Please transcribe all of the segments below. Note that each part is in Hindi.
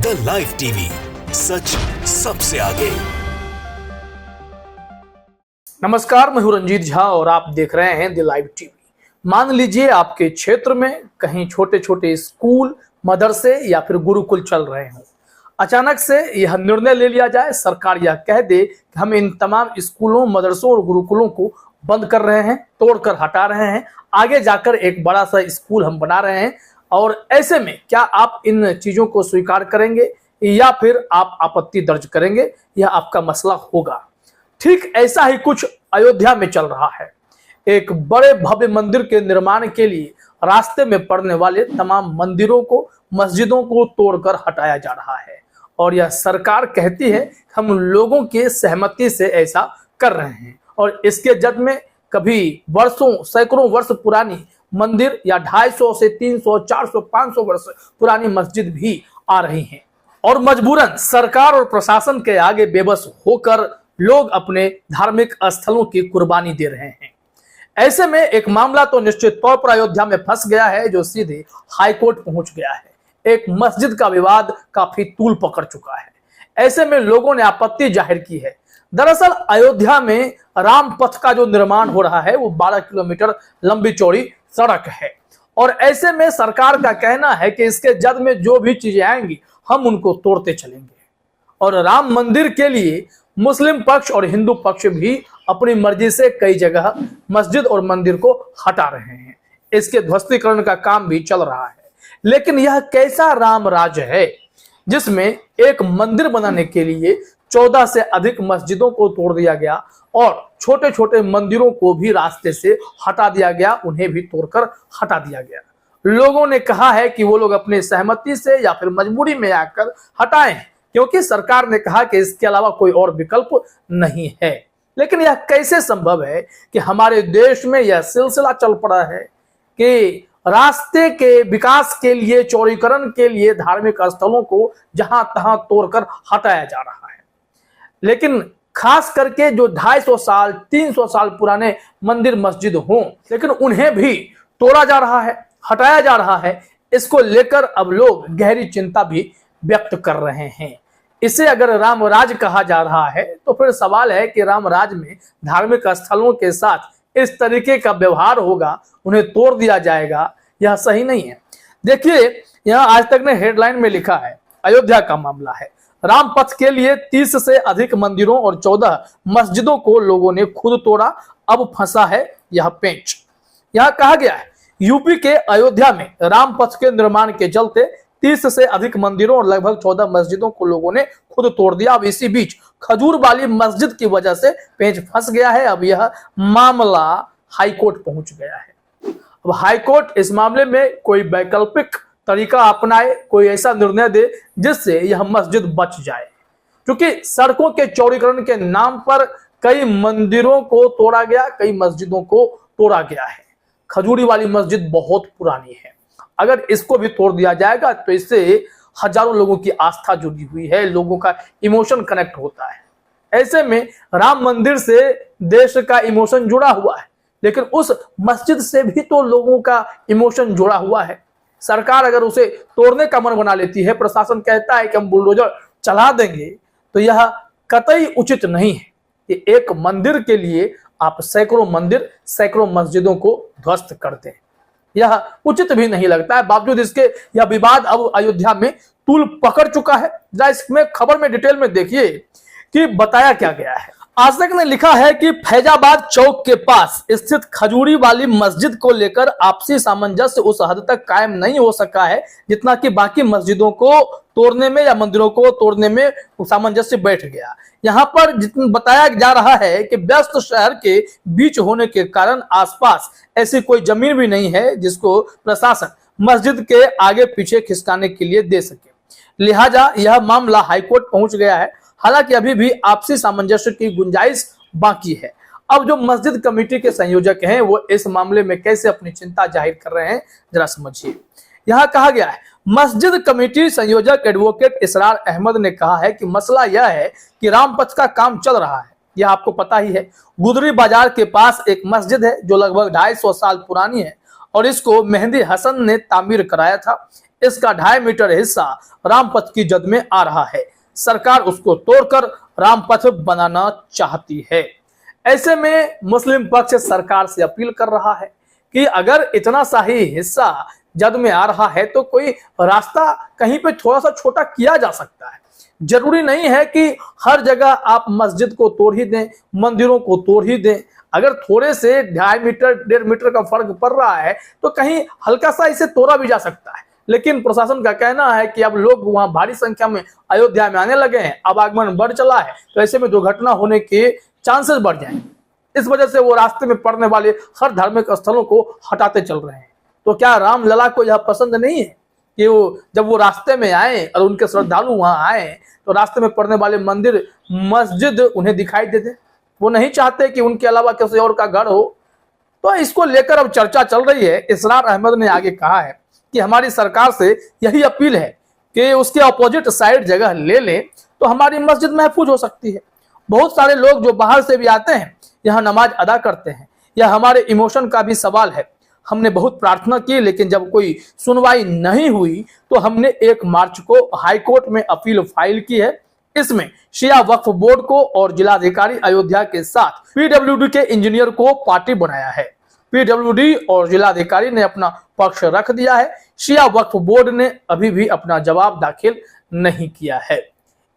द लाइव टीवी, सच सबसे आगे। नमस्कार, मैं हूं रंजीत झा और आप देख रहे हैं द लाइव टीवी। मान लीजिए आपके क्षेत्र में कहीं छोटे छोटे स्कूल, मदरसे या फिर गुरुकुल चल रहे हों। अचानक से यह निर्णय ले लिया जाए, सरकार यह कह दे कि हम इन तमाम स्कूलों, मदरसों और गुरुकुलों को बंद कर रहे हैं, तोड़कर हटा रहे हैं, आगे जाकर एक बड़ा सा स्कूल हम बना रहे हैं। और ऐसे में क्या आप इन चीजों को स्वीकार करेंगे या फिर आप आपत्ति दर्ज करेंगे? यह आपका मसला होगा। ठीक ऐसा ही कुछ अयोध्या में चल रहा है। एक बड़े भव्य मंदिर के निर्माण के लिए रास्ते में पड़ने वाले तमाम मंदिरों को, मस्जिदों को तोड़कर हटाया जा रहा है। और यह सरकार कहती है हम लोगों के सहमति से ऐसा कर रहे हैं। और इसके जद में कभी वर्षों, सैकड़ों वर्ष पुरानी मंदिर या 250 से 300, 400, 500 वर्ष पुरानी मस्जिद भी आ रही हैं। और मजबूरन सरकार और प्रशासन के आगे बेबस होकर लोग अपने धार्मिक स्थलों की कुर्बानी दे रहे हैं। ऐसे में एक मामला तो निश्चित तौर पर अयोध्या में फंस गया है, जो सीधे हाईकोर्ट पहुंच गया है। एक मस्जिद का विवाद काफी तूल पकड़ चुका है। ऐसे में लोगों ने आपत्ति जाहिर की है। दरअसल अयोध्या में राम पथ का जो निर्माण हो रहा है वो 12 किलोमीटर लंबी चौड़ी सड़क है। और ऐसे में सरकार का कहना है कि इसके जद में जो भी चीजें आएंगी हम उनको तोड़ते चलेंगे। और राम मंदिर के लिए मुस्लिम पक्ष और हिंदू पक्ष भी अपनी मर्जी से कई जगह मस्जिद और मंदिर को हटा रहे हैं। इसके ध्वस्तीकरण का काम भी चल रहा है। लेकिन यह कैसा राम राज है जिसमें एक मंदिर बनाने के लिए 14 से अधिक मस्जिदों को तोड़ दिया गया और छोटे छोटे मंदिरों को भी रास्ते से हटा दिया गया, उन्हें भी तोड़कर हटा दिया गया। लोगों ने कहा है कि वो लोग अपनी सहमति से या फिर मजबूरी में आकर हटाएं, क्योंकि सरकार ने कहा कि इसके अलावा कोई और विकल्प नहीं है। लेकिन यह कैसे संभव है कि हमारे देश में यह सिलसिला चल पड़ा है कि रास्ते के विकास के लिए, चौड़ीकरण के लिए धार्मिक स्थलों को जहां तहां तोड़कर हटाया जा रहा है। लेकिन खास करके जो 250 साल, 300 साल पुराने मंदिर मस्जिद हों, लेकिन उन्हें भी तोड़ा जा रहा है, हटाया जा रहा है। इसको लेकर अब लोग गहरी चिंता भी व्यक्त कर रहे हैं। इसे अगर राम राज कहा जा रहा है तो फिर सवाल है कि राम राज में धार्मिक स्थलों के साथ इस तरीके का व्यवहार होगा, उन्हें तोड़ दिया जाएगा, यह सही नहीं है। देखिए, यहां आज तक ने हेडलाइन में लिखा है, अयोध्या का मामला है। राम पथ के लिए 30 से अधिक मंदिरों और 14 मस्जिदों को लोगों ने खुद तोड़ा। अब फंसा है यह पेंच। यहां कहा गया है यूपी के अयोध्या में राम पथ के निर्माण के चलते 30 से अधिक मंदिरों और लगभग 14 मस्जिदों को लोगों ने खुद तोड़ दिया। अब इसी बीच खजूर वाली मस्जिद की वजह से पेंच फंस गया है। अब यह मामला हाईकोर्ट पहुंच गया है। अब हाईकोर्ट इस मामले में कोई वैकल्पिक तरीका अपनाए, कोई ऐसा निर्णय दे जिससे यह मस्जिद बच जाए। क्योंकि सड़कों के चौड़ीकरण के नाम पर कई मंदिरों को तोड़ा गया, कई मस्जिदों को तोड़ा गया है। खजूरी वाली मस्जिद बहुत पुरानी है, अगर इसको भी तोड़ दिया जाएगा तो इससे हजारों लोगों की आस्था जुड़ी हुई है, लोगों का इमोशन कनेक्ट होता है। ऐसे में राम मंदिर से देश का इमोशन जुड़ा हुआ है, लेकिन उस मस्जिद से भी तो लोगों का इमोशन जुड़ा हुआ है। सरकार अगर उसे तोड़ने का मन बना लेती है, प्रशासन कहता है कि हम बुलडोजर चला देंगे, तो यह कतई उचित नहीं है कि एक मंदिर के लिए आप सैकड़ों मंदिर, सैकड़ों मस्जिदों को ध्वस्त कर दें। यह उचित भी नहीं लगता है। बावजूद इसके यह विवाद अब अयोध्या में तूल पकड़ चुका है। जरा इसमें खबर में डिटेल में देखिए कि बताया क्या गया है। आज तक ने लिखा है कि फैजाबाद चौक के पास स्थित खजूरी वाली मस्जिद को लेकर आपसी सामंजस्य उस हद तक कायम नहीं हो सका है जितना कि बाकी मस्जिदों को तोड़ने में या मंदिरों को तोड़ने में सामंजस्य बैठ गया। यहाँ पर जितना बताया जा रहा है कि व्यस्त शहर के बीच होने के कारण आसपास ऐसी कोई जमीन भी नहीं है जिसको प्रशासन मस्जिद के आगे पीछे खिसकाने के लिए दे सके। लिहाजा यह मामला हाईकोर्ट पहुंच गया है। हालांकि अभी भी आपसी सामंजस्य की गुंजाइश बाकी है। अब जो मस्जिद कमेटी के संयोजक हैं वो इस मामले में कैसे अपनी चिंता जाहिर कर रहे हैं, जरा समझिए। यहाँ कहा गया है, मस्जिद कमेटी संयोजक एडवोकेट इसरार अहमद ने कहा है कि मसला यह है कि रामपथ का काम चल रहा है, यह आपको पता ही है। गुदरी बाजार के पास एक मस्जिद है जो लगभग 250 साल पुरानी है और इसको मेहंदी हसन ने तामीर कराया था। इसका 2.5 मीटर हिस्सा रामपथ की जद में आ रहा है। सरकार उसको तोड़कर रामपथ बनाना चाहती है। ऐसे में मुस्लिम पक्ष सरकार से अपील कर रहा है कि अगर इतना सा ही हिस्सा जद में आ रहा है तो कोई रास्ता कहीं पे थोड़ा सा छोटा किया जा सकता है। जरूरी नहीं है कि हर जगह आप मस्जिद को तोड़ ही दें, मंदिरों को तोड़ ही दें। अगर थोड़े से 2.5 मीटर 1.5 मीटर का फर्क पड़ रहा है तो कहीं हल्का सा इसे तोड़ा भी जा सकता है। लेकिन प्रशासन का कहना है कि अब लोग वहां भारी संख्या में अयोध्या में आने लगे हैं, अब आगमन बढ़ चला है, तो ऐसे में दुर्घटना होने के चांसेस बढ़ जाएंगे। इस वजह से वो रास्ते में पड़ने वाले हर धार्मिक स्थलों को हटाते चल रहे हैं। तो क्या रामलला को यह पसंद नहीं है कि जब वो रास्ते में आए और उनके श्रद्धालु वहां आए तो रास्ते में पड़ने वाले मंदिर मस्जिद उन्हें दिखाई दे दे? वो नहीं चाहते कि उनके अलावा किसी और का घर हो। तो इसको लेकर अब चर्चा चल रही है। इसरार अहमद ने आगे कहा है कि हमारी सरकार से यही अपील है कि उसके अपोजिट साइड जगह ले ले तो हमारी मस्जिद महफूज हो सकती है। बहुत सारे लोग जो बाहर से भी आते हैं यहाँ नमाज अदा करते हैं। यह हमारे इमोशन का भी सवाल है। हमने बहुत प्रार्थना की लेकिन जब कोई सुनवाई नहीं हुई तो हमने 1 मार्च को हाई कोर्ट में अपील फाइल की है। इसमें शिया वक्फ बोर्ड को और जिलाधिकारी अयोध्या के साथ पीडब्ल्यूडी के इंजीनियर को पार्टी बनाया है। पीडब्ल्यूडी और जिलाधिकारी ने अपना पक्ष रख दिया है। शिया वक्फ बोर्ड ने अभी भी अपना जवाब दाखिल नहीं किया है।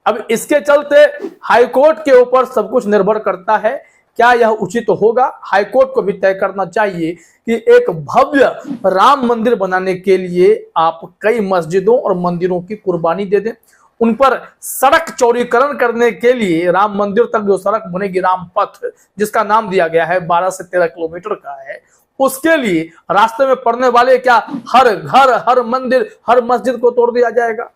अब इसके चलते हाईकोर्ट के ऊपर सब कुछ निर्भर करता है। क्या यह उचित होगा? हाईकोर्ट को भी तय करना चाहिए कि एक भव्य राम मंदिर बनाने के लिए आप कई मस्जिदों और मंदिरों की कुर्बानी दे दें। उन पर सड़क चौड़ीकरण करने के लिए राम मंदिर तक जो सड़क बनेगी, राम पथ जिसका नाम दिया गया है 12 से 13 किलोमीटर का है, उसके लिए रास्ते में पड़ने वाले क्या हर घर, हर मंदिर, हर मस्जिद को तोड़ दिया जाएगा?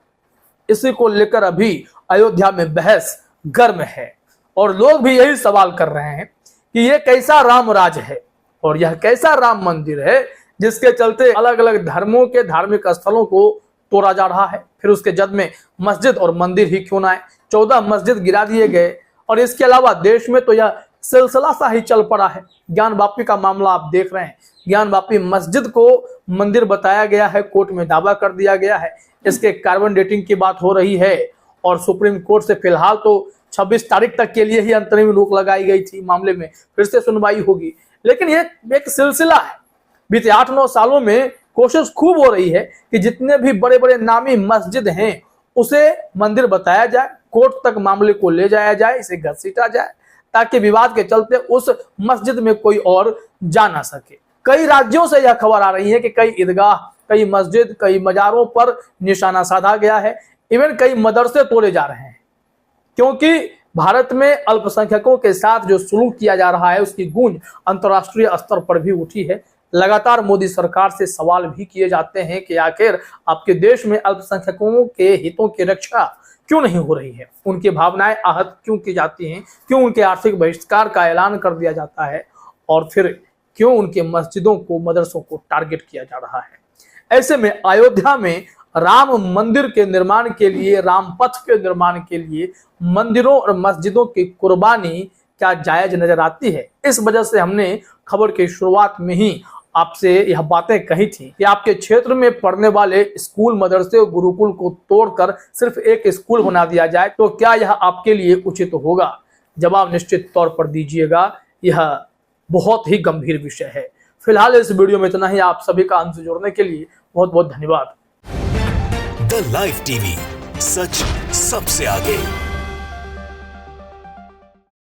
इसी को लेकर अभी अयोध्या में बहस गर्म है और लोग भी यही सवाल कर रहे हैं कि ये कैसा राम राज है और यह कैसा राम मंदिर है जिसके चलते अलग अलग धर्मों के धार्मिक स्थलों को तोड़ा जा रहा है। फिर उसके जद में मस्जिद और मंदिर ही क्यों ना आए। 14 मस्जिद गिरा दिए गए और इसके अलावा देश में तो यह सिलसिला सा ही चल पड़ा है। ज्ञानवापी का मामला आप देख रहे हैं। ज्ञानवापी मस्जिद को मंदिर बताया गया है, कोर्ट में दावा कर दिया गया है। इसके कार्बन डेटिंग की बात हो रही है और सुप्रीम कोर्ट से फिलहाल तो 26 तारीख तक के लिए ही अंतरिम रोक लगाई गई थी। मामले में फिर से सुनवाई होगी। लेकिन ये एक सिलसिला है। बीते 8-9 सालों में कोशिश खूब हो रही है कि जितने भी बड़े बड़े नामी मस्जिद हैं उसे मंदिर बताया जाए, कोर्ट तक मामले को ले जाया जाए, इसे घसीटा जाए ताकि विवाद के चलते उस मस्जिद में कोई और जा ना सके। कई राज्यों से यह खबर आ रही है कि कई ईदगाह, कई मस्जिद, कई मजारों पर निशाना साधा गया है। इवन कई मदरसे तोड़े जा रहे हैं क्योंकि भारत में अल्पसंख्यकों के साथ जो सुलूक किया जा रहा है उसकी गूंज अंतर्राष्ट्रीय स्तर पर भी उठी है। लगातार मोदी सरकार से सवाल भी किए जाते हैं कि आखिर आपके देश में अल्पसंख्यकों के हितों की रक्षा क्यों नहीं हो रही है, उनकी भावनाएं आहत क्यों की जाती हैं, क्यों उनके आर्थिक बहिष्कार का ऐलान कर दिया जाता है और फिर क्यों उनके मस्जिदों को, मदरसों को टारगेट किया जा रहा है। ऐसे में अयोध्या में राम मंदिर के निर्माण के लिए, राम पथ के निर्माण के लिए मंदिरों और मस्जिदों की कुर्बानी क्या जायज नजर आती है? इस वजह से हमने खबर की शुरुआत में ही आपसे यह बातें कही थी कि आपके क्षेत्र में पढ़ने वाले स्कूल, मदरसे और गुरुकुल को तोड़कर सिर्फ एक स्कूल बना दिया जाए तो क्या यह आपके लिए उचित होगा? जवाब निश्चित तौर पर दीजिएगा। यह बहुत ही गंभीर विषय है। फिलहाल इस वीडियो में इतना ही। आप सभी का हमसे जुड़ने के लिए बहुत बहुत धन्यवाद। द लाइव टीवी, सच सबसे आगे।